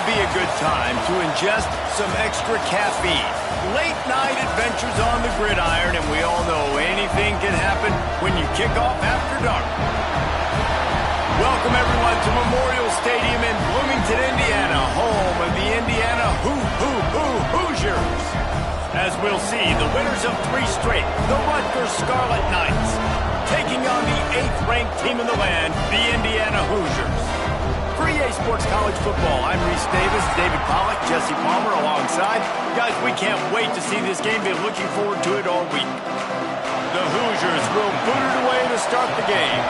be a good time to ingest some extra caffeine. Late night adventures on the gridiron, and we all know anything can happen when you kick off after dark. Welcome everyone to Memorial Stadium in Bloomington, Indiana, home of the Indiana Hoosiers. As we'll see, the winners of 3 straight, the Rutgers Scarlet Knights, taking on the 8th-ranked team in the land, the Indiana Hoosiers. For EA Sports College Football, I'm Reese Davis, David Pollack, Jesse Palmer alongside. Guys, we can't wait to see this game. Been looking forward to it all week. The Hoosiers will boot it away to start the game.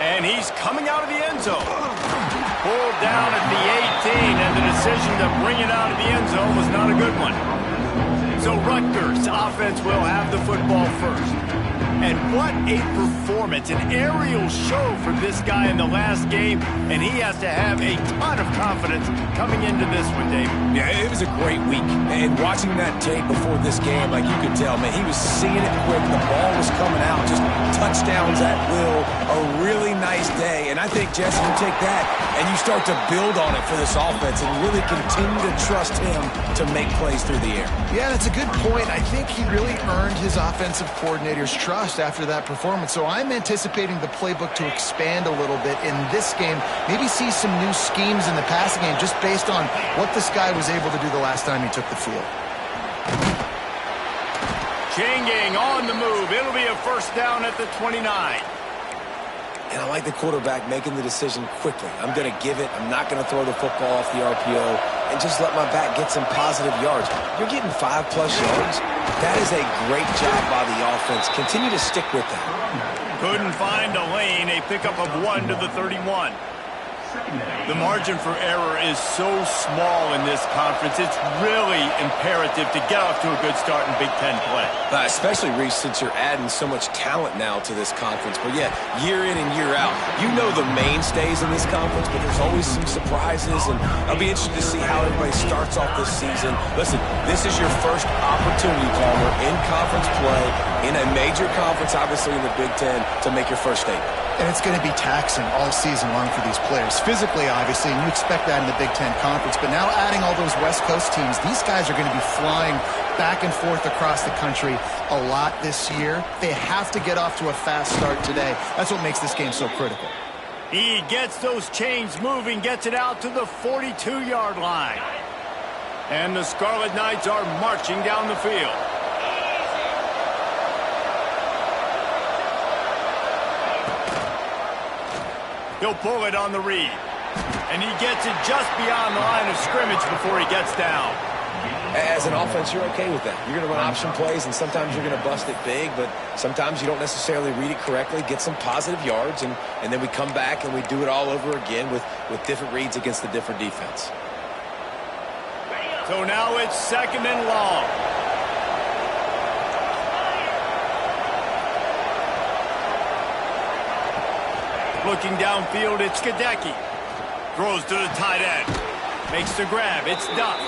And he's coming out of the end zone. Pulled down at the 18, and the decision to bring it out of the end zone was not a good one. So Rutgers offense will have the football first. And what a performance, an aerial show for this guy in the last game, and he has to have a ton of confidence coming into this one, Dave. Yeah, it was a great week, and watching that tape before this game, like you could tell, man, he was seeing it quick, the ball was coming out, just touchdowns at will, a really nice day, and I think, Jesse, you take that, and you start to build on it for this offense and really continue to trust him to make plays through the air. Yeah, that's a good point. I think he really earned his offensive coordinator's trust after that performance. So I'm anticipating the playbook to expand a little bit in this game. Maybe see some new schemes in the passing game just based on what this guy was able to do the last time he took the field. Chain gang on the move. It'll be a first down at the 29. And I like the quarterback making the decision quickly. I'm going to give it. I'm not going to throw the football off the RPO and just let my back get some positive yards. You're getting 5+ yards. That is a great job by the offense. Continue to stick with that. Couldn't find a lane. A pickup of 1 to the 31. The margin for error is so small in this conference. It's really imperative to get off to a good start in Big Ten play. Especially, Reese, since you're adding so much talent now to this conference. But, yeah, year in and year out, you know the mainstays in this conference, but there's always some surprises, and I'll be interested to see how everybody starts off this season. Listen, this is your first opportunity, Palmer, in conference play, in a major conference, obviously in the Big Ten, to make your first statement. And it's going to be taxing all season long for these players. Physically, obviously, and you expect that in the Big Ten Conference. But now adding all those West Coast teams, these guys are going to be flying back and forth across the country a lot this year. They have to get off to a fast start today. That's what makes this game so critical. He gets those chains moving, gets it out to the 42-yard line. And the Scarlet Knights are marching down the field. He'll pull it on the read. And he gets it just beyond the line of scrimmage before he gets down. As an offense, you're okay with that. You're going to run option plays, and sometimes you're going to bust it big, but sometimes you don't necessarily read it correctly, get some positive yards, and then we come back and we do it all over again with different reads against the different defense. So now it's 2nd and long. Looking downfield, it's Gadecki. Throws to the tight end. Makes the grab. It's Duff.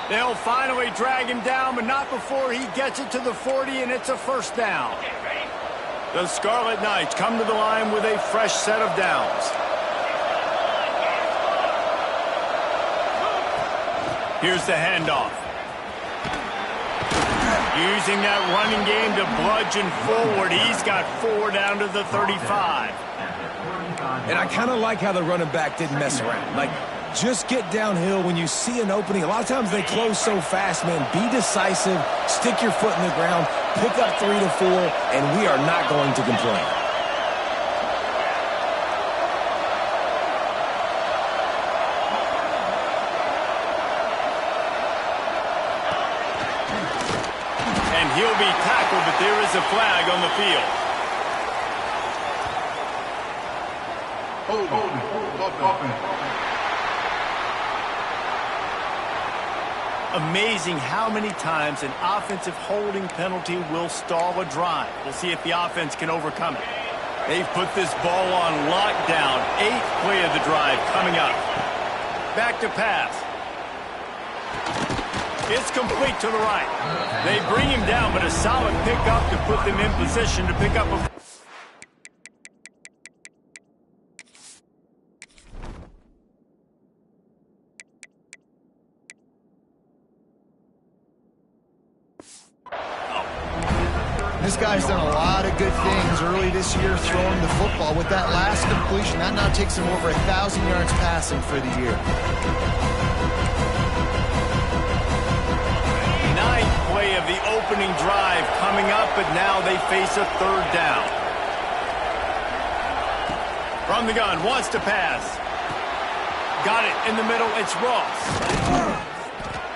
They'll finally drag him down, but not before he gets it to the 40, and it's a first down. The Scarlet Knights come to the line with a fresh set of downs. Here's the handoff. Using that running game to bludgeon forward. He's got 4 down to the 35. And I kind of like how the running back didn't mess around. Like, just get downhill when you see an opening. A lot of times they close so fast, man. Be decisive, stick your foot in the ground, pick up 3 to 4, and we are not going to complain. And he'll be tackled, but there is a flag on the field. Amazing how many times an offensive holding penalty will stall a drive. We'll see if the offense can overcome it. They've put this ball on lockdown. 8th play of the drive coming up. Back to pass. It's complete to the right. They bring him down, but a solid pickup to put them in position to pick up a... This guy's done a lot of good things early this year throwing the football. With that last completion, that now takes him over 1,000 yards passing for the year. Ninth play of the opening drive coming up, but now they face a third down. From the gun, wants to pass. Got it in the middle, it's Ross.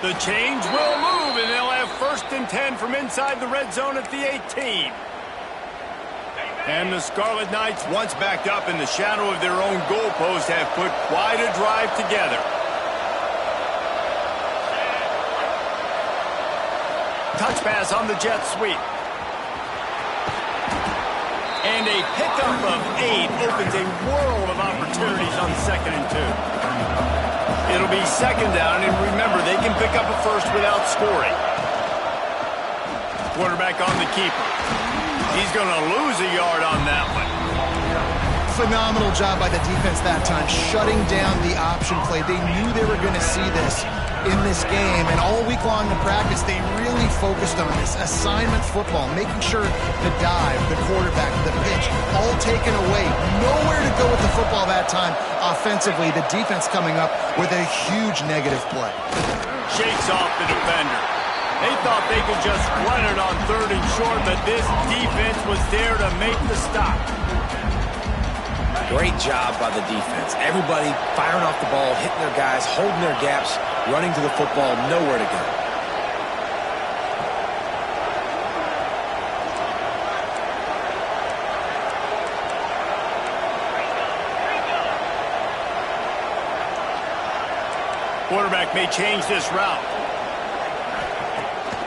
The change will move, and they'll have 1st and 10 from inside the red zone at the 18. And the Scarlet Knights, once backed up in the shadow of their own goalpost, have put quite a drive together. Touch pass on the jet sweep. And a pickup of 8 opens a world of opportunities on 2nd and 2. It'll be 2nd down, and remember, they can pick up a first without scoring. Quarterback on the keeper. He's going to lose a yard on that one. Phenomenal job by the defense that time, shutting down the option play. They knew they were going to see this in this game, and all week long in practice, they really focused on this assignment football, making sure the dive, the quarterback, the pitch, all taken away. Nowhere to go with the football that time offensively. The defense coming up with a huge negative play. Shakes off the defender. They thought they could just run it on 3rd and short, but this defense was there to make the stop. Great job by the defense. Everybody firing off the ball, hitting their guys, holding their gaps, running to the football, nowhere to go. Quarterback may change this route.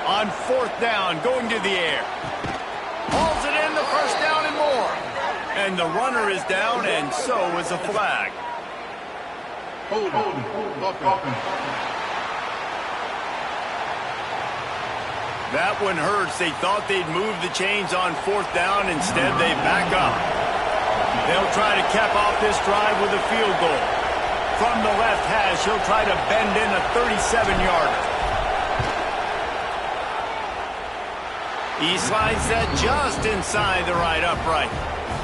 On 4th down, going to the air. Hauls it in, the 1st down and more. And the runner is down, and so is a flag. That one hurts. They thought they'd move the chains on 4th down. Instead, they back up. They'll try to cap off this drive with a field goal. From the left hash, he'll try to bend in a 37-yarder. He slides that just inside the right upright.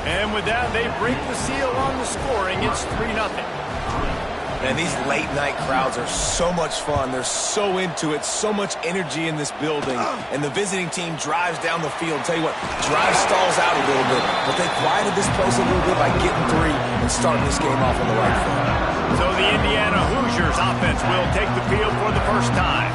And with that, they break the seal on the scoring. It's 3-0. Man, these late-night crowds are so much fun. They're so into it, so much energy in this building. And the visiting team drives down the field. Tell you what, drive stalls out a little bit. But they quieted this place a little bit by getting 3 and starting this game off on the right foot. So the Indiana Hoosiers offense will take the field for the first time.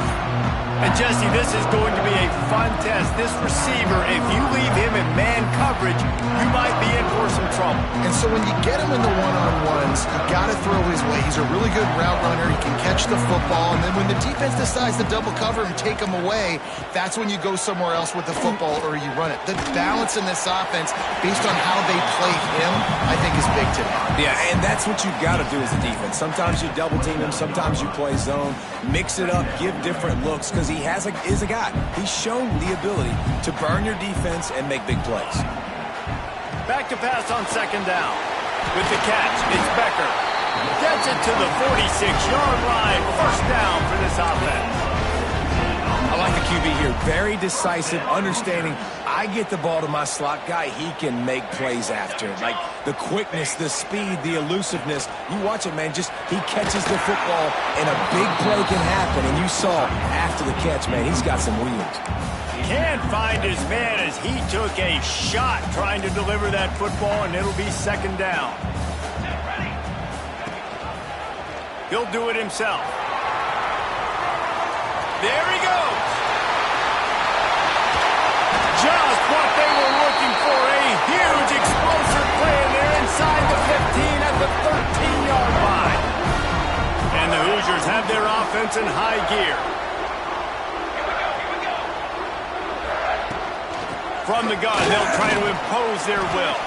And Jesse, this is going to be a fun test. This receiver, if you leave him in man coverage, you might be in for some trouble. And so when you get him in the one-on-ones, you got to throw his way. He's a really good route runner. He can catch the football. And then when the defense decides to double cover and take him away, that's when you go somewhere else with the football or you run it. The balance in this offense, based on how they play him, I think is big today. Yeah, and that's what you've got to do as a defense. Sometimes you double team him, sometimes you play zone. Mix it up, give different looks, because he is a guy. He's shown the ability to burn your defense and make big plays. Back to pass on 2nd down. With the catch, it's Becker. Gets it to the 46-yard line. 1st down for this offense. I like the QB here. Very decisive, understanding. I get the ball to my slot guy, he can make plays after. Like the quickness, the speed, the elusiveness. You watch it, man. Just he catches the football and a big play can happen. And you saw after the catch, man, he's got some wheels. Can't find his man as he took a shot trying to deliver that football, and it'll be 2nd down. He'll do it himself. There he goes. Just what they were looking for, a huge explosive play, and they're inside the 15 at the 13-yard line. And the Hoosiers have their offense in high gear. From the gun, they'll try to impose their will.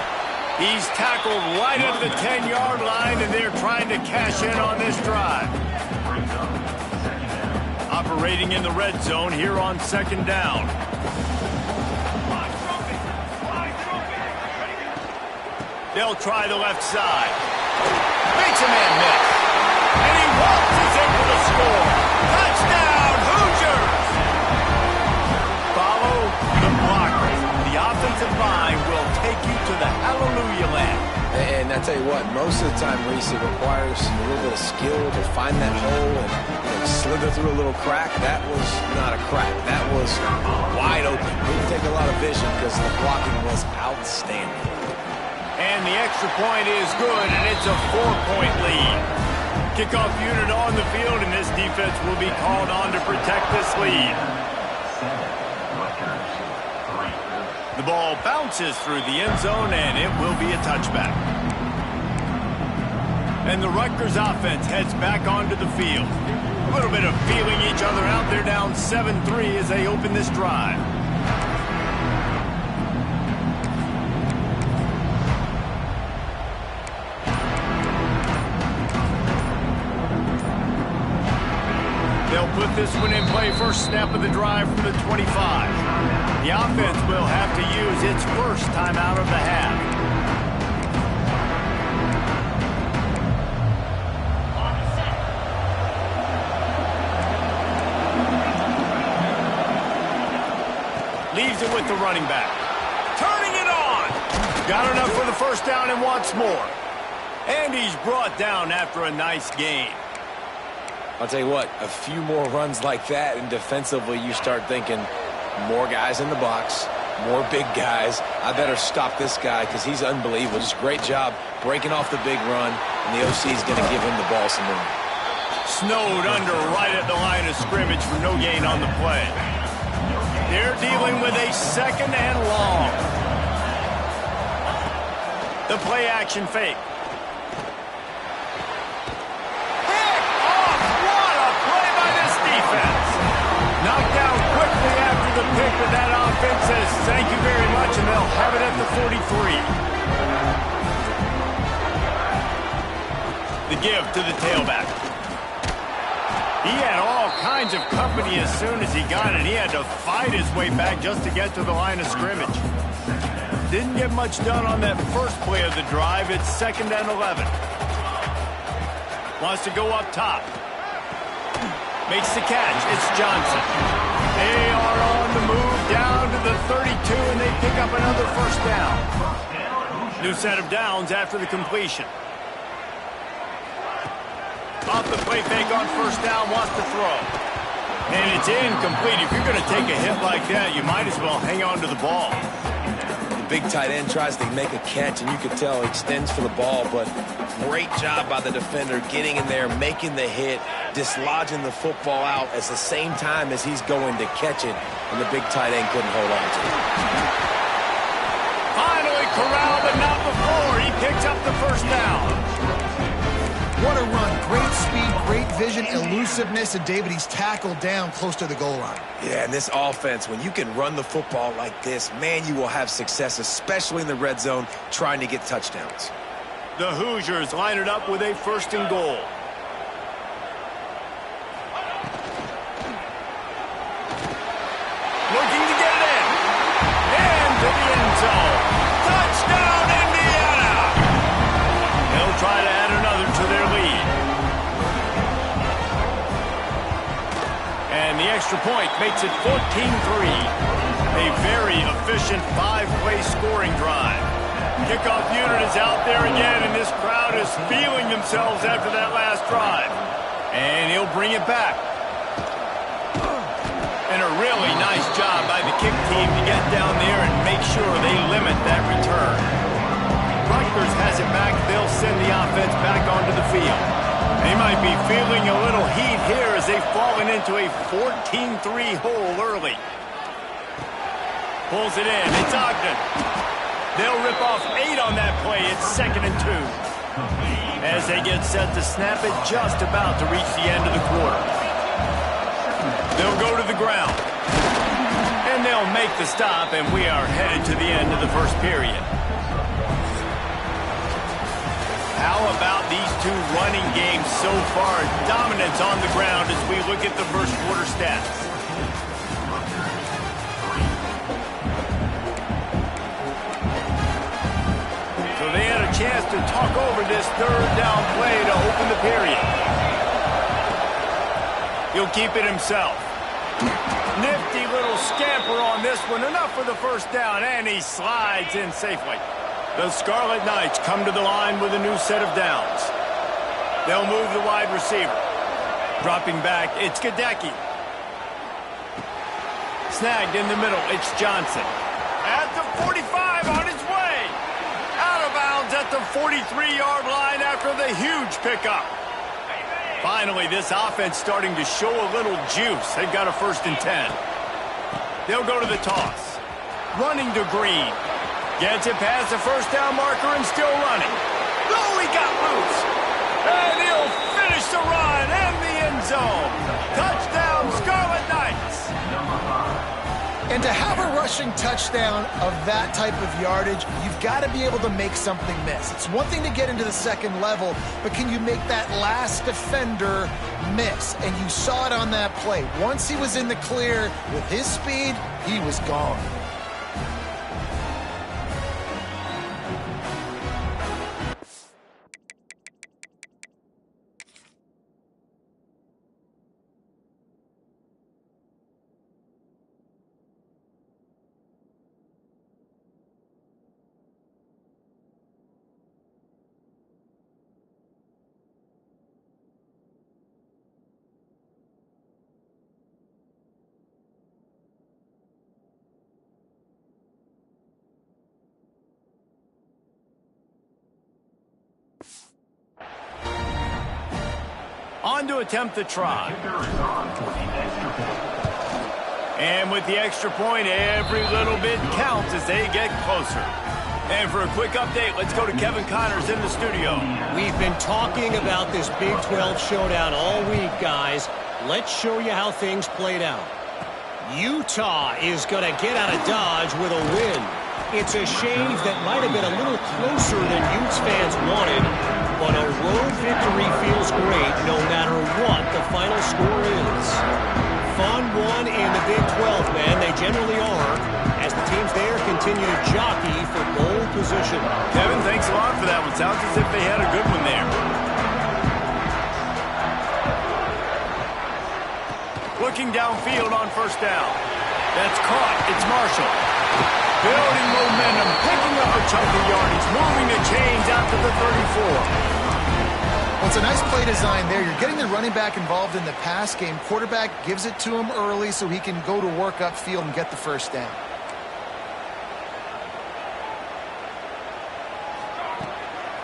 He's tackled right at the 10-yard line, and they're trying to cash in on this drive. Operating in the red zone here on 2nd down. They'll try the left side. Makes a man miss. And he waltzes in for the score. Touchdown, Hoosiers! Follow the blockers. The this. It requires a little bit of skill to find that hole and slither through a little crack. That was not a crack. That was wide open. Didn't take a lot of vision because the blocking was outstanding. And the extra point is good, and it's a 4-point lead. Kickoff unit on the field, and this defense will be called on to protect this lead. The ball bounces through the end zone, and it will be a touchback. And the Rutgers offense heads back onto the field. A little bit of feeling each other out. They're down 7-3 as they open this drive. They'll put this one in play first snap of the drive from the 25. The offense will have to use its first timeout of the half. Leaves it with the running back. Turning it on. Got enough for the first down and wants more. And he's brought down after a nice gain. I'll tell you what, a few more runs like that, and defensively you start thinking more guys in the box, more big guys. I better stop this guy because he's unbelievable. Just great job breaking off the big run, and the OC is going to give him the ball some more. Snowed under right at the line of scrimmage for no gain on the play. They're dealing with a second and long. The play action fake. Pick off! What a play by this defense. Knocked down quickly after the pick, but that offense says thank you very much, and they'll have it at the 43. The give to the tailback. He had all kinds of company as soon as he got it. He had to fight his way back just to get to the line of scrimmage. Didn't get much done on that first play of the drive. It's 2nd and 11. Wants to go up top. Makes the catch. It's Johnson. They are on the move down to the 32, and they pick up another first down. New set of downs after the completion. Off the play fake on first down, wants to throw. And it's incomplete. If you're going to take a hit like that, you might as well hang on to the ball. The big tight end tries to make a catch, and you can tell he extends for the ball, but great job by the defender getting in there, making the hit, dislodging the football out at the same time as he's going to catch it, and the big tight end couldn't hold on to it. Finally corralled, but not before. He picks up the first down. What a run. Great speed, great vision, elusiveness, and David, he's tackled down close to the goal line. Yeah, and this offense, when you can run the football like this, man, you will have success, especially in the red zone, trying to get touchdowns. The Hoosiers line it up with a 1st and goal. Looking to get it in. And to the end zone. Touchdown, Indiana! They'll try to add another to their lead. And the extra point makes it 14-3. A very efficient 5-play scoring drive. Kickoff unit is out there again, and this crowd is feeling themselves after that last drive. And he'll bring it back. And a really nice job by the kick team to get down there and make sure they limit that return. Rutgers has it back. They'll send the offense back onto the field. They might be feeling a little heat here as they've fallen into a 14-3 hole early. Pulls it in. It's Ogden. They'll rip off 8 on that play. It's 2nd and 2. As they get set to snap it, just about to reach the end of the quarter. They'll go to the ground. And they'll make the stop, and we are headed to the end of the first period. How about these two running games so far? Dominance on the ground as we look at the first quarter stats. So they had a chance to talk over this 3rd down play to open the period. He'll keep it himself. Nifty little scamper on this one. Enough for the first down, and he slides in safely. The Scarlet Knights come to the line with a new set of downs. They'll move the wide receiver. Dropping back, it's Gadecki. Snagged in the middle, it's Johnson. At the 45, on his way. Out of bounds at the 43-yard line after the huge pickup. Finally, this offense starting to show a little juice. They've got a 1st and 10. They'll go to the toss. Running to Green. Gets it past the 1st down marker and still running. Oh, he got loose. And he'll finish the run in the end zone. Touchdown, Scarlet Knights. And to have a rushing touchdown of that type of yardage, you've got to be able to make something miss. It's one thing to get into the 2nd level, but can you make that last defender miss? And you saw it on that play. Once he was in the clear with his speed, he was gone. On to attempt the try. And with the extra point, every little bit counts as they get closer. And for a quick update, let's go to Kevin Connors in the studio. We've been talking about this Big 12 showdown all week, guys. Let's show you how things played out. Utah is going to get out of Dodge with a win. It's a shave that might have been a little closer than Utes fans wanted, but a road victory feels great no matter what the final score is. Fun one in the Big 12, man. They generally are, as the teams there continue to jockey for bowl position. Kevin, thanks a lot for that one. Sounds as if they had a good one there. Looking downfield on 1st down. That's caught. It's Marshall. Building momentum, picking up a chunk of yardage, moving the chains out to the 34. Well, it's a nice play design there. You're getting the running back involved in the pass game. Quarterback gives it to him early so he can go to work upfield and get the 1st down.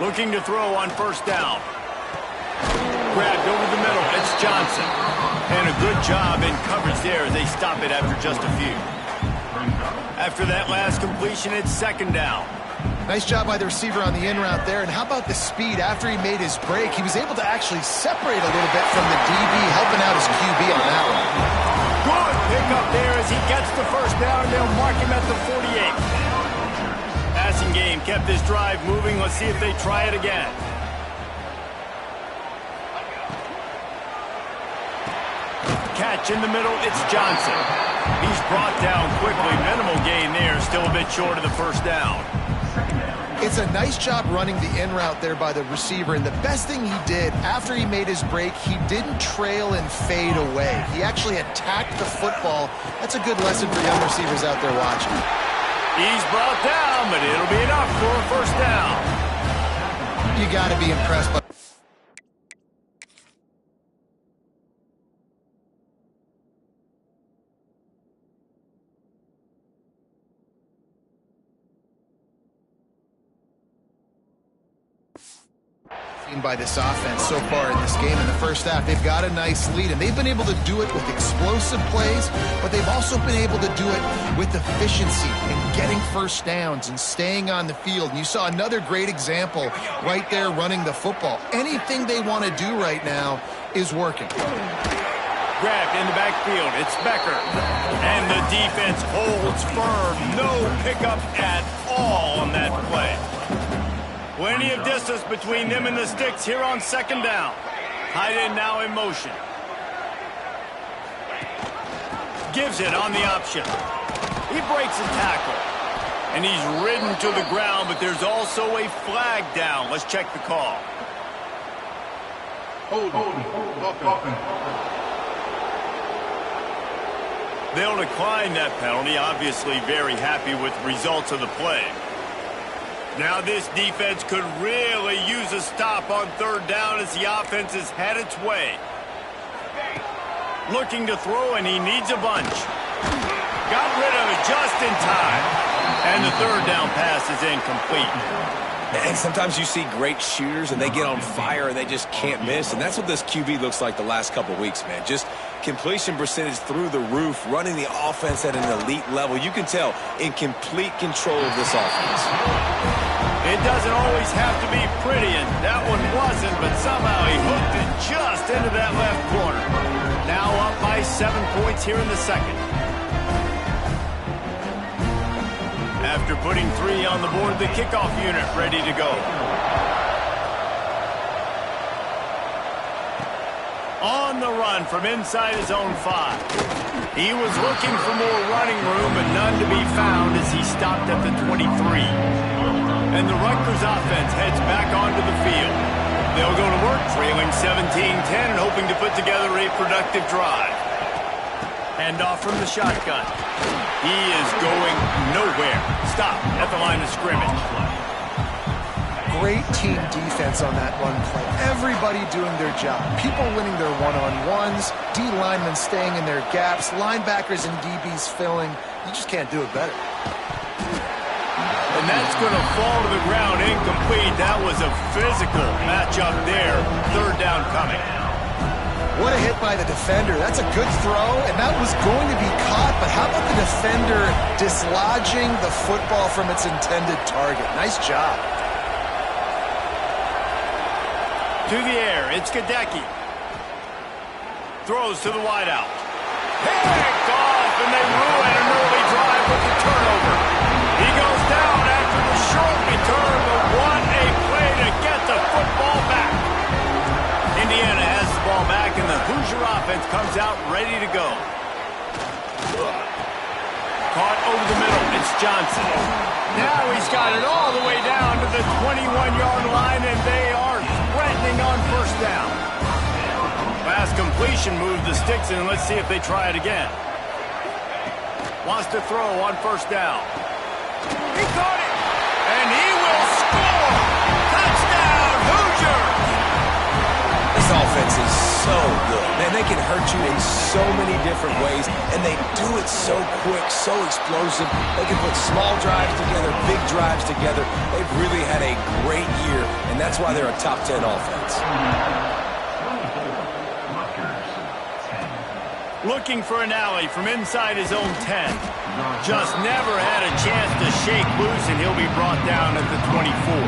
Looking to throw on 1st down. Grabbed over the middle. It's Johnson. And a good job in coverage there as they stop it after just a few. After that last completion, it's 2nd down. Nice job by the receiver on the in route there. And how about the speed after he made his break? He was able to actually separate a little bit from the DB, helping out his QB on that one. Good pickup there as he gets the 1st down. They'll mark him at the 48. Passing game kept this drive moving. Let's see if they try it again. Catch in the middle, it's Johnson. He's brought down quickly. Minimal gain there, still a bit short of the 1st down. It's a nice job running the in route there by the receiver, and the best thing he did after he made his break, he didn't trail and fade away. He actually attacked the football. That's a good lesson for young receivers out there watching. He's brought down, but it'll be enough for a 1st down. You got to be impressed by by this offense so far in this game. In the 1st half, they've got a nice lead, and they've been able to do it with explosive plays, but they've also been able to do it with efficiency and getting 1st downs and staying on the field. And you saw another great example right there running the football. Anything they want to do right now is working. Grabbed in the backfield, it's Becker. And the defense holds firm. No pickup at all on that play. Plenty of distance between them and the sticks here on 2nd down. Tight end now in motion. Gives it on the option. He breaks a tackle. And he's ridden to the ground, but there's also a flag down. Let's check the call. They'll decline that penalty. Obviously very happy with the results of the play. Now this defense could really use a stop on third down as the offense has had its way. Looking to throw, and he needs a bunch. Got rid of it just in time. And the third down pass is incomplete. And sometimes you see great shooters, and they get on fire, and they just can't miss. And that's what this QB looks like the last couple weeks, man. Just completion percentage through the roof, running the offense at an elite level. You can tell in complete control of this offense. It doesn't always have to be pretty, and that one wasn't, but somehow he hooked it just into that left corner. Now up by 7 points here in the second. After putting 3 on the board, the kickoff unit ready to go. On the run from inside his own 5. He was looking for more running room, but none to be found as he stopped at the 23. And the Rutgers offense heads back onto the field. They'll go to work trailing 17-10 and hoping to put together a productive drive. Handoff from the shotgun. He is going nowhere. Stop at the line of scrimmage. Great team defense on that run play. Everybody doing their job. People winning their one-on-ones, D linemen staying in their gaps, linebackers and DBs filling. You just can't do it better. And that's going to fall to the ground incomplete. That was a physical matchup there. Third down coming. What a hit by the defender. That's a good throw, and that was going to be caught, but how about the defender dislodging the football from its intended target? Nice job. To the air, it's Gadecki. Throws to the wideout. Picked off, and they ruin an early drive with the turnover. He goes down after the short return, but what a play to get the football back. Indiana has the ball back, and the Hoosier offense comes out ready to go. Caught over the middle. It's Johnson. Now he's got it all the way down to the 21-yard line, and they are threatening on first down. Last completion moved the sticks, and let's see if they try it again. Wants to throw on first down. He caught it, and he will score. Touchdown, Hoosiers! This offense is so good. Man, they can hurt you in so many different ways, and they do it so quick, so explosive. They can put small drives together, big drives together. They've really had a great year, and that's why they're a top 10 offense. Looking for an alley from inside his own 10. Just never had a chance to shake loose, and he'll be brought down at the 24.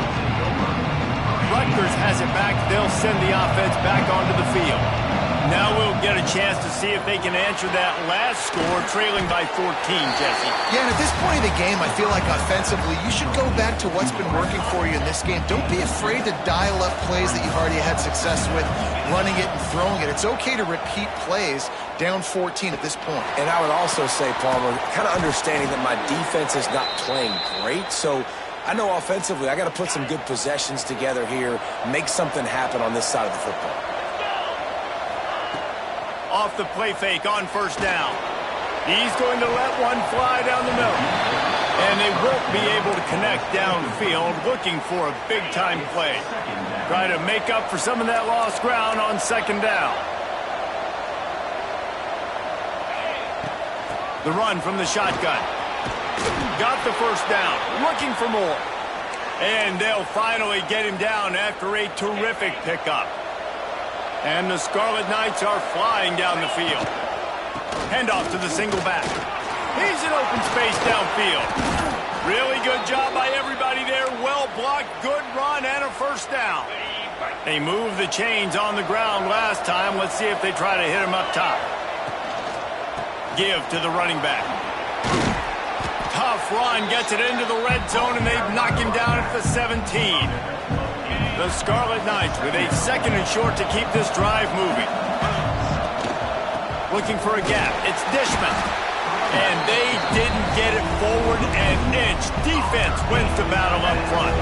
Rutgers has it back. They'll send the offense back onto the field. Now we'll get a chance to see if they can answer that last score, trailing by 14, Jesse. Yeah, and at this point of the game, I feel like offensively, you should go back to what's been working for you in this game. Don't be afraid to dial up plays that you've already had success with, running it and throwing it. It's okay to repeat plays down 14 at this point. And I would also say, Palmer, kind of understanding that my defense is not playing great, so I know offensively I got to put some good possessions together here, make something happen on this side of the football. Off the play fake on first down. He's going to let one fly down the middle. And they won't be able to connect downfield, looking for a big-time play. Try to make up for some of that lost ground on second down. The run from the shotgun. Got the first down, looking for more. And they'll finally get him down after a terrific pickup. And the Scarlet Knights are flying down the field. Handoff to the single back. He's in open space downfield. Really good job by everybody there. Well blocked, good run, and a first down. They moved the chains on the ground last time. Let's see if they try to hit him up top. Give to the running back. Tough run, gets it into the red zone, and they knock him down at the 17. The Scarlet Knights with a second and short to keep this drive moving. Looking for a gap. It's Dishman. And they didn't get it forward an inch. Defense wins the battle up front.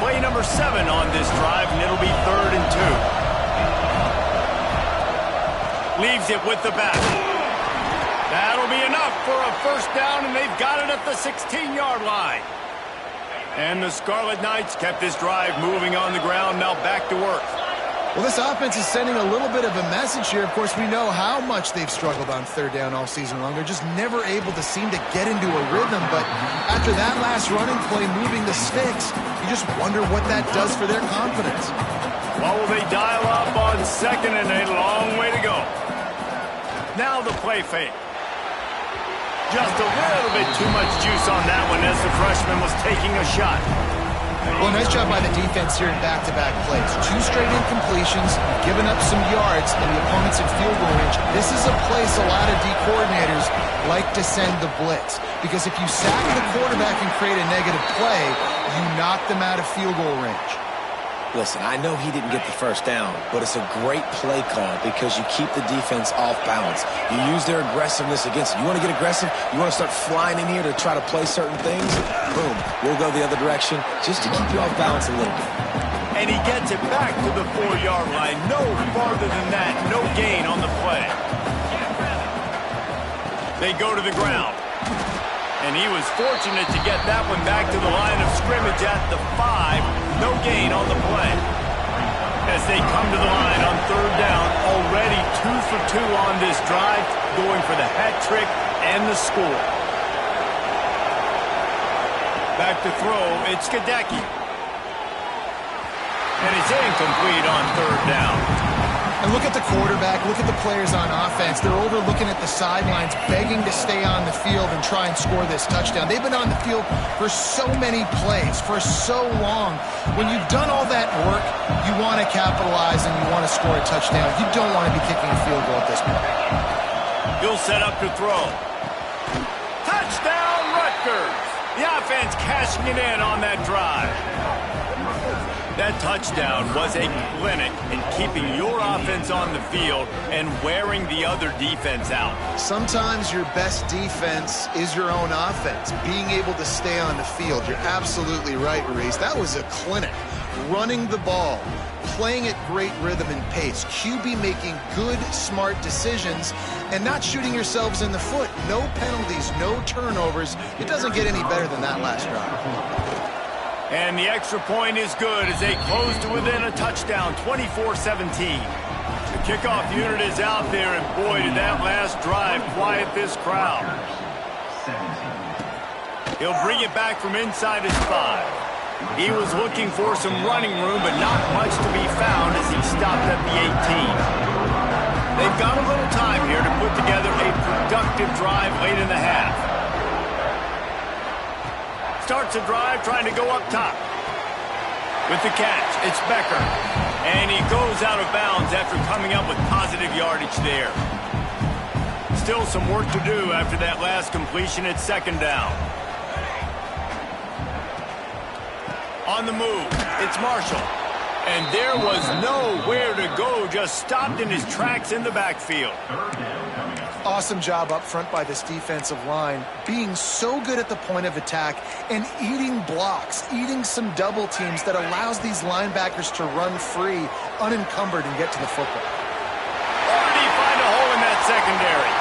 Play number 7 on this drive, and it'll be 3rd and 2. Leaves it with the back. That'll be enough for a first down, and they've got it at the 16-yard line. And the Scarlet Knights kept this drive moving on the ground. Now back to work. Well, this offense is sending a little bit of a message here. Of course, we know how much they've struggled on third down all season long. They're just never able to seem to get into a rhythm. But after that last running play, moving the sticks, you just wonder what that does for their confidence. Well, will they dial up on second and a long way to go? Now the play fake. Just a little bit too much juice on that one as the freshman was taking a shot. Well, nice job by the defense here in back-to-back plays. 2 straight incompletions, giving up some yards, and the opponent's in field goal range. This is a place a lot of D coordinators like to send the blitz, because if you sack the quarterback and create a negative play, you knock them out of field goal range. Listen, I know he didn't get the first down, but it's a great play call because you keep the defense off balance. You use their aggressiveness against you. You want to get aggressive? You want to start flying in here to try to play certain things? Boom. We'll go the other direction just to keep you off balance a little bit. And he gets it back to the 4-yard line. No farther than that. No gain on the play. They go to the ground. And he was fortunate to get that one back to the line of scrimmage at the 5. No gain on the play. As they come to the line on third down, already 2 for 2 on this drive, going for the hat trick and the score. Back to throw, it's Gadecki. And it's incomplete on third down. And look at the quarterback, look at the players on offense. They're over looking at the sidelines, begging to stay on the field and try and score this touchdown. They've been on the field for so many plays, for so long. When you've done all that work, you want to capitalize and you want to score a touchdown. You don't want to be kicking a field goal at this point. He'll set up to throw. Touchdown, Rutgers! The offense cashing it in on that drive. That touchdown was a clinic in keeping your offense on the field and wearing the other defense out. Sometimes your best defense is your own offense, being able to stay on the field. You're absolutely right, Reese. That was a clinic. Running the ball, playing at great rhythm and pace, QB making good, smart decisions, and not shooting yourselves in the foot. No penalties, no turnovers. It doesn't get any better than that last drive. And the extra point is good as they close to within a touchdown, 24-17. The kickoff unit is out there, and boy, did that last drive quiet this crowd. He'll bring it back from inside his 5. He was looking for some running room, but not much to be found as he stopped at the 18. They've got a little time here to put together a productive drive late in the half. Starts a drive trying to go up top. With the catch, it's Becker. And he goes out of bounds after coming up with positive yardage there. Still some work to do after that last completion at second down. On the move, it's Marshall. And there was nowhere to go, just stopped in his tracks in the backfield. Awesome job up front by this defensive line, being so good at the point of attack and eating blocks, eating some double teams that allows these linebackers to run free, unencumbered, and get to the football. Or did he find a hole in that secondary?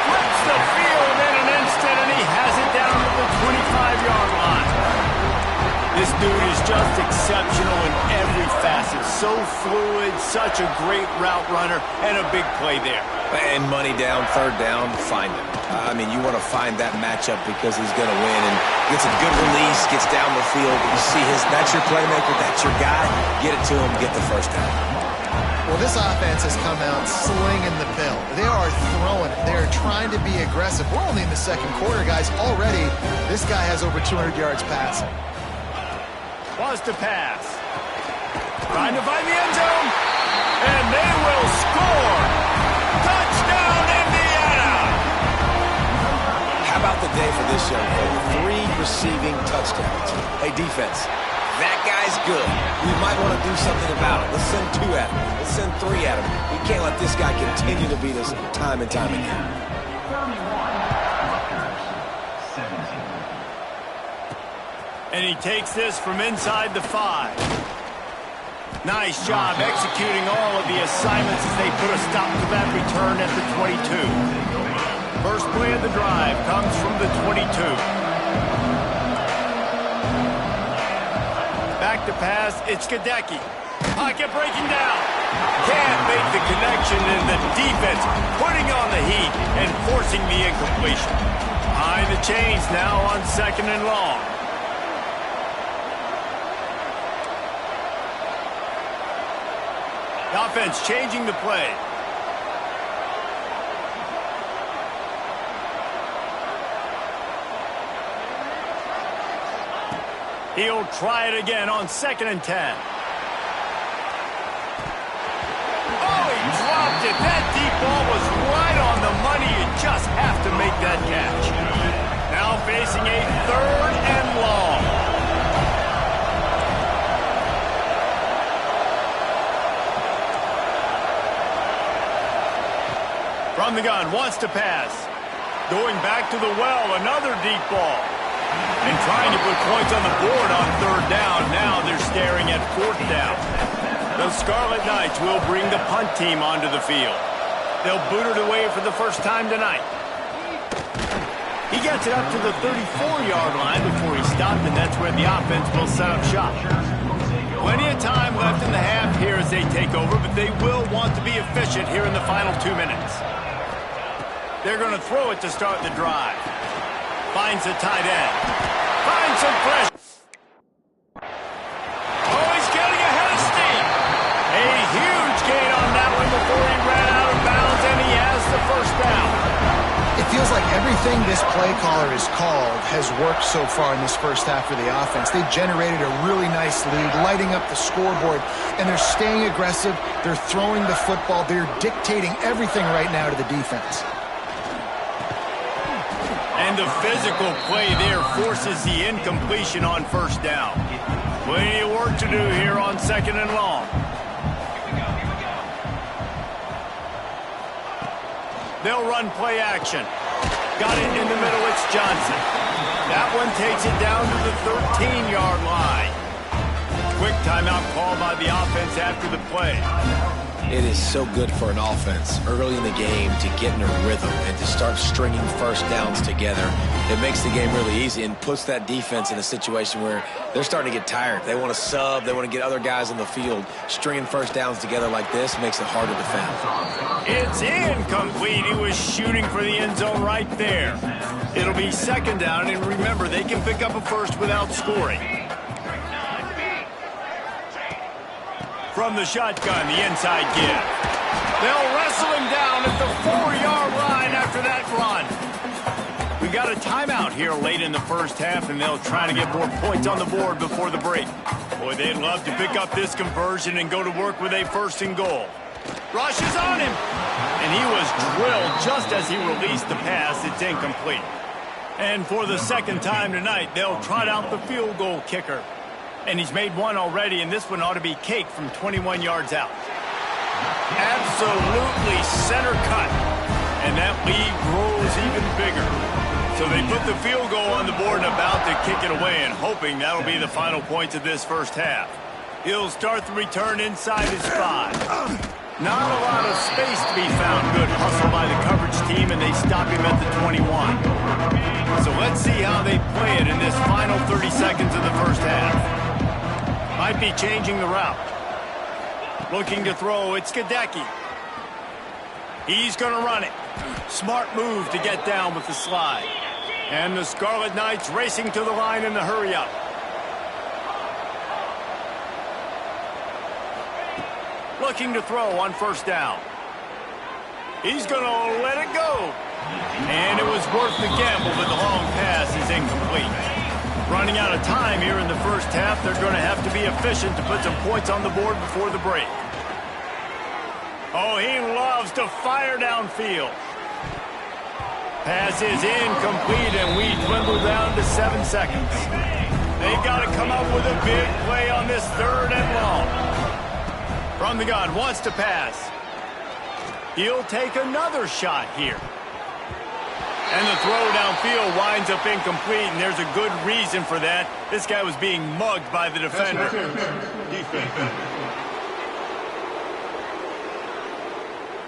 Flips the field in an instant, and he has it down to the 25-yard line. This dude is just exceptional in every facet. So fluid, such a great route runner, and a big play there. And money down, third down, find him. I mean, you want to find that matchup because he's going to win and gets a good release, gets down the field. You see that's your playmaker, that's your guy. Get it to him, get the first down. Well, this offense has come out slinging the pill. They are throwing it. They are trying to be aggressive. We're only in the second quarter, guys. Already, this guy has over 200 yards passing. Wants to pass. Trying to find the end zone. And they will score. Touchdown, Indiana! How about the day for this young man? 3 receiving touchdowns. Hey, defense, that guy's good. We might want to do something about it. Let's send 2 at him. Let's send 3 at him. We can't let this guy continue to beat us time and time again. And he takes this from inside the 5. Nice job executing all of the assignments as they put a stop to that return at the 22. First play of the drive comes from the 22. to pass. It's Gadecki. Pocket breaking down. Can't make the connection, and the defense putting on the heat and forcing the incompletion. Behind the chains now on 2nd and long. The offense changing the play. He'll try it again on 2nd and 10. Dropped it. That deep ball was right on the money. You just have to make that catch. Now facing a 3rd and long. From the gun, wants to pass. Going back to the well, another deep ball. And trying to put points on the board on 3rd down. Now they're staring at 4th down. The Scarlet Knights will bring the punt team onto the field. They'll boot it away for the first time tonight. He gets it up to the 34-yard line before he stopped, and that's where the offense will set up shop. Plenty of time left in the half here as they take over, but they will want to be efficient here in the final 2 minutes. They're going to throw it to start the drive. Finds a tight end. Finds some pressure. Oh, he's getting ahead of steam. A huge gain on that one before he ran out of bounds, and he has the 1st down. It feels like everything this play caller has called has worked so far in this first half for the offense. They generated a really nice lead, lighting up the scoreboard, and they're staying aggressive. They're throwing the football. They're dictating everything right now to the defense. And the physical play there forces the incompletion on 1st down. Plenty of work to do here on 2nd and long. They'll run play action. Got it in the middle, it's Johnson. That one takes it down to the 13-yard line. Quick timeout call by the offense after the play. It is so good for an offense early in the game to get in a rhythm and to start stringing 1st downs together. It makes the game really easy and puts that defense in a situation where they're starting to get tired. They want to sub. They want to get other guys on the field. Stringing 1st downs together like this makes it hard to defend. It's incomplete. He was shooting for the end zone right there. It'll be 2nd down, and remember, they can pick up a 1st without scoring. From the shotgun, the inside give. They'll wrestle him down at the 4-yard line after that run. We got a timeout here late in the first half, and they'll try to get more points on the board before the break. Boy, they'd love to pick up this conversion and go to work with a 1st and goal. Rushes on him, and he was drilled just as he released the pass. It's incomplete. And for the 2nd time tonight, they'll trot out the field goal kicker. And he's made one already, and this one ought to be cake from 21 yards out. Absolutely center cut. And that lead grows even bigger. So they put the field goal on the board and about to kick it away, and hoping that'll be the final points of this first half. He'll start the return inside his 5. Not a lot of space to be found. Good hustle by the coverage team, and they stop him at the 21. So let's see how they play it in this final 30 seconds of the first half. Might be changing the route. Looking to throw, it's Gadecki. He's going to run it. Smart move to get down with the slide. And the Scarlet Knights racing to the line in the hurry-up. Looking to throw on 1st down. He's going to let it go. And it was worth the gamble, but the long pass is incomplete. Running out of time here in the first half, they're going to have to be efficient to put some points on the board before the break. Oh, he loves to fire downfield. Pass is incomplete, and we dwindle down to 7 seconds. They got to come up with a big play on this 3rd and long. From the gun, wants to pass. He'll take another shot here. And the throw downfield winds up incomplete, and there's a good reason for that. This guy was being mugged by the defender.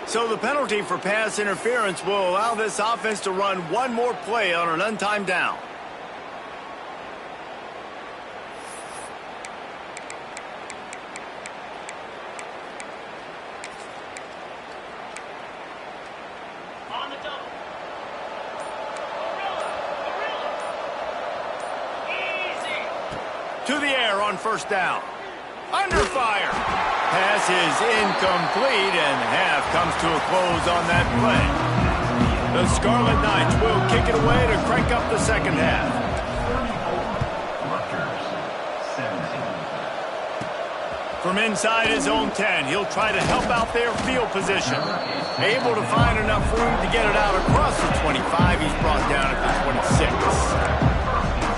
So the penalty for pass interference will allow this offense to run one more play on an untimed down. To the air on first down. Under fire. Pass is incomplete, and half comes to a close on that play. The Scarlet Knights will kick it away to crank up the second half. From inside his own 10, he'll try to help out their field position. Able to find enough room to get it out across the 25. He's brought down at the 26.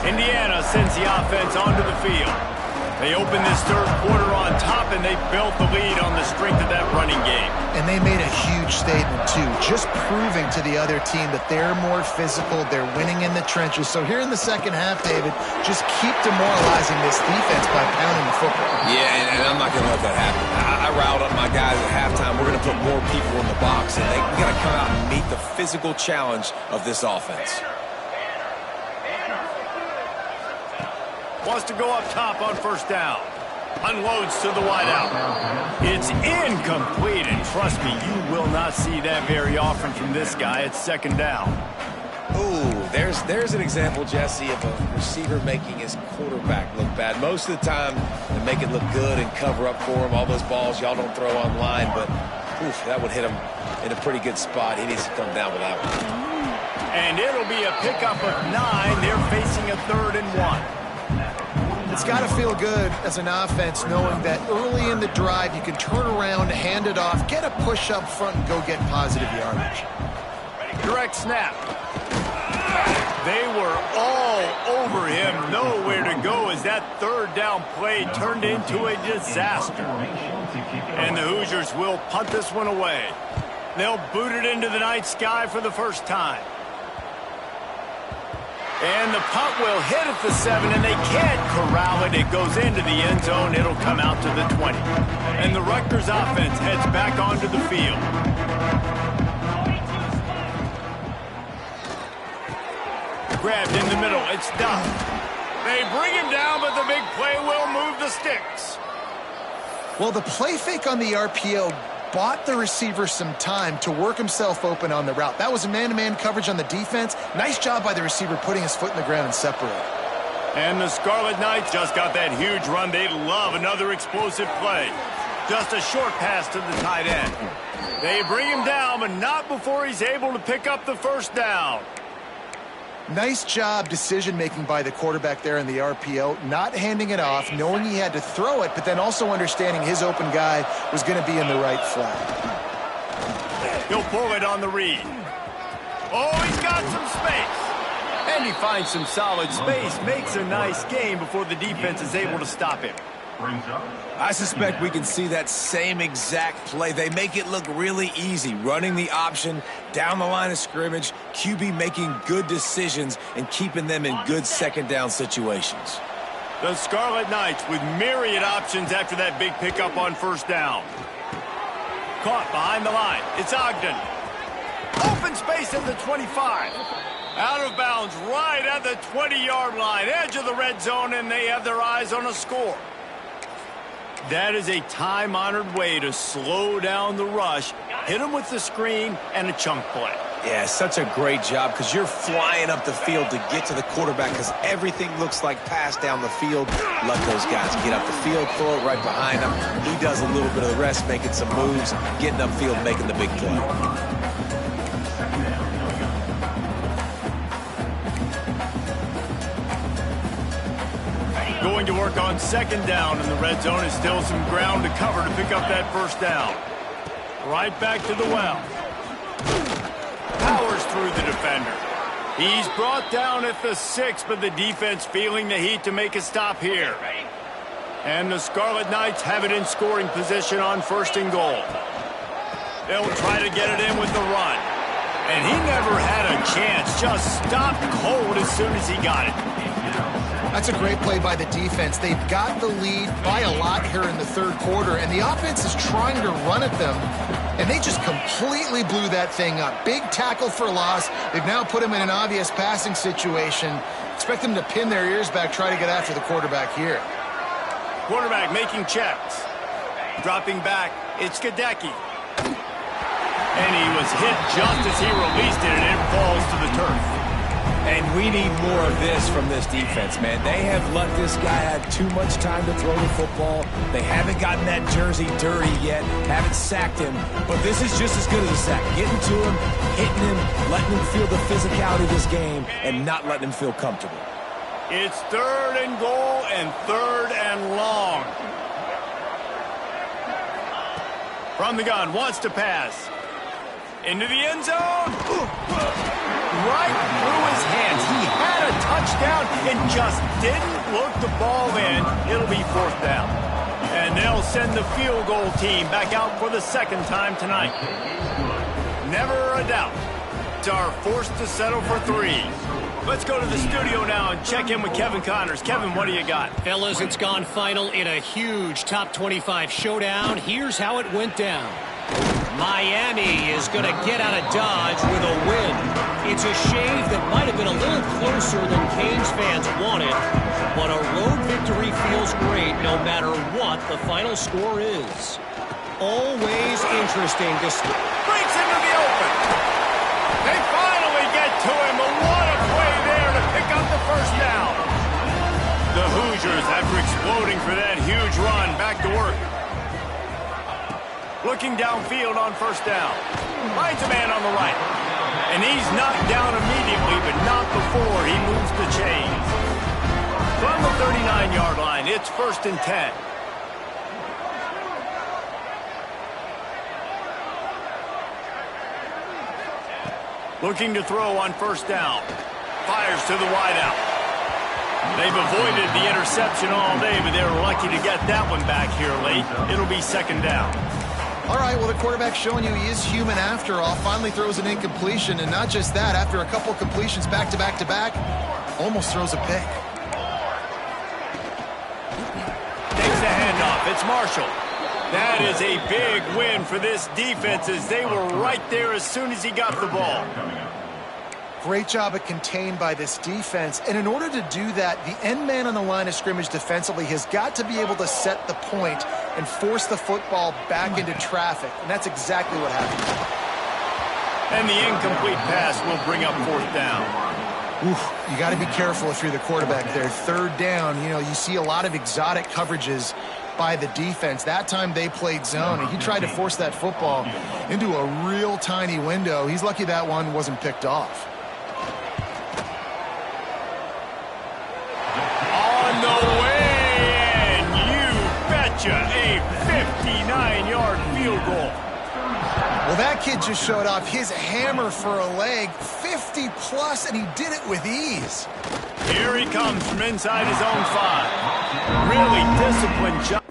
Indiana sends the offense onto the field. They open this third quarter on top, and they built the lead on the strength of that running game. And they made a huge statement, too, just proving to the other team that they're more physical, they're winning in the trenches. So here in the second half, David, just keep demoralizing this defense by pounding the football. Yeah, and I'm not going to let that happen. I riled up my guys at halftime. We're going to put more people in the box, and we got to come out and meet the physical challenge of this offense. Wants to go up top on first down. Unloads to the wideout. It's incomplete, and trust me, you will not see that very often from this guy. It's second down. Ooh, there's an example, Jesse, of a receiver making his quarterback look bad. Most of the time, they make it look good and cover up for him. All those balls y'all don't throw online, but oof, that would hit him in a pretty good spot. He needs to come down with that one. And it'll be a pickup of 9. They're facing a 3rd and 1. It's got to feel good as an offense knowing that early in the drive you can turn around, hand it off, get a push up front, and go get positive yardage. Direct snap. They were all over him. Nowhere to go as that third down play turned into a disaster. And the Hoosiers will punt this one away. They'll boot it into the night sky for the first time. And the punt will hit at the 7, and they can't corral it. It goes into the end zone. It'll come out to the 20. And the Rutgers offense heads back onto the field. Grabbed in the middle. It's done. They bring him down, but the big play will move the sticks. Well, the play fake on the RPO bought the receiver some time to work himself open on the route. That was a man-to-man coverage on the defense. Nice job by the receiver putting his foot in the ground and separating. And the Scarlet Knights just got that huge run. They love another explosive play. Just a short pass to the tight end. They bring him down, but not before he's able to pick up the first down. Nice job decision-making by the quarterback there in the RPO, not handing it off, knowing he had to throw it, but then also understanding his open guy was going to be in the right flat. He'll pull it on the read. Oh, he's got some space. And he finds some solid space, makes a nice gain before the defense is able to stop him. I suspect we can see that same exact play. They make it look really easy, running the option down the line of scrimmage, QB making good decisions and keeping them in good second down situations. The Scarlet Knights with myriad options after that big pickup on first down. Caught behind the line. It's Ogden. Open space at the 25. Out of bounds right at the 20-yard line. Edge of the red zone, and they have their eyes on a score. That is a time-honored way to slow down the rush, hit them with the screen, and a chunk play. Yeah, such a great job because you're flying up the field to get to the quarterback because everything looks like pass down the field. Let those guys get up the field, throw it right behind him. He does a little bit of the rest, making some moves, getting upfield, making the big play. Going to work on second down, and the red zone is still some ground to cover to pick up that first down. Right back to the well. Powers through the defender. He's brought down at the 6, but the defense feeling the heat to make a stop here. And the Scarlet Knights have it in scoring position on first and goal. They'll try to get it in with the run. And he never had a chance, just stopped cold as soon as he got it. That's a great play by the defense. They've got the lead by a lot here in the third quarter, and the offense is trying to run at them, and they just completely blew that thing up. Big tackle for loss. They've now put them in an obvious passing situation. Expect them to pin their ears back, try to get after the quarterback here. Quarterback making checks. Dropping back, it's Gadecki. And he was hit just as he released it, and it falls to the turf. And we need more of this from this defense, man. They have let this guy have too much time to throw the football. They haven't gotten that jersey dirty yet, haven't sacked him. But this is just as good as a sack. Getting to him, hitting him, letting him feel the physicality of this game, and not letting him feel comfortable. It's 3rd and goal and 3rd and long. From the gun, wants to pass. Into the end zone. Right through his hands. He had a touchdown and just didn't look the ball in. It'll be 4th down. And they'll send the field goal team back out for the 2nd time tonight. Never a doubt. Are forced to settle for 3. Let's go to the studio now and check in with Kevin Connors. Kevin, what do you got? Fellas, it's gone final in a huge top 25 showdown. Here's how it went down. Miami is going to get out of Dodge with a win. It's a shave that might have been a little closer than Canes fans wanted, but a road victory feels great no matter what the final score is. Always interesting to see. Breaks into the open. They finally get to him, but what a play there to pick up the 1st down. The Hoosiers, after exploding for that huge run, back to work. Looking downfield on 1st down. Finds a man on the right. And he's knocked down immediately, but not before he moves the chains. From the 39-yard line, it's 1st and 10. Looking to throw on 1st down. Fires to the wideout. They've avoided the interception all day, but they were lucky to get that one back here late. It'll be 2nd down. All right, well, the quarterback's showing you he is human after all. Finally throws an incompletion, and not just that, after a couple completions back-to-back-to-back, almost throws a pick. Takes the handoff. It's Marshall. That is a big win for this defense as they were right there as soon as he got the ball. Great job at contained by this defense. And in order to do that, the end man on the line of scrimmage defensively has got to be able to set the point and force the football back into traffic. And that's exactly what happened. And the incomplete pass will bring up 4th down. Oof, you got to be careful if you're the quarterback there. 3rd down, you know, you see a lot of exotic coverages by the defense. That time they played zone, and he tried to force that football into a real tiny window. He's lucky that one wasn't picked off. On the way, and you betcha, a 59-yard field goal. Well, that kid just showed off his hammer for a leg, 50-plus, and he did it with ease. Here he comes from inside his own 5. Really disciplined job.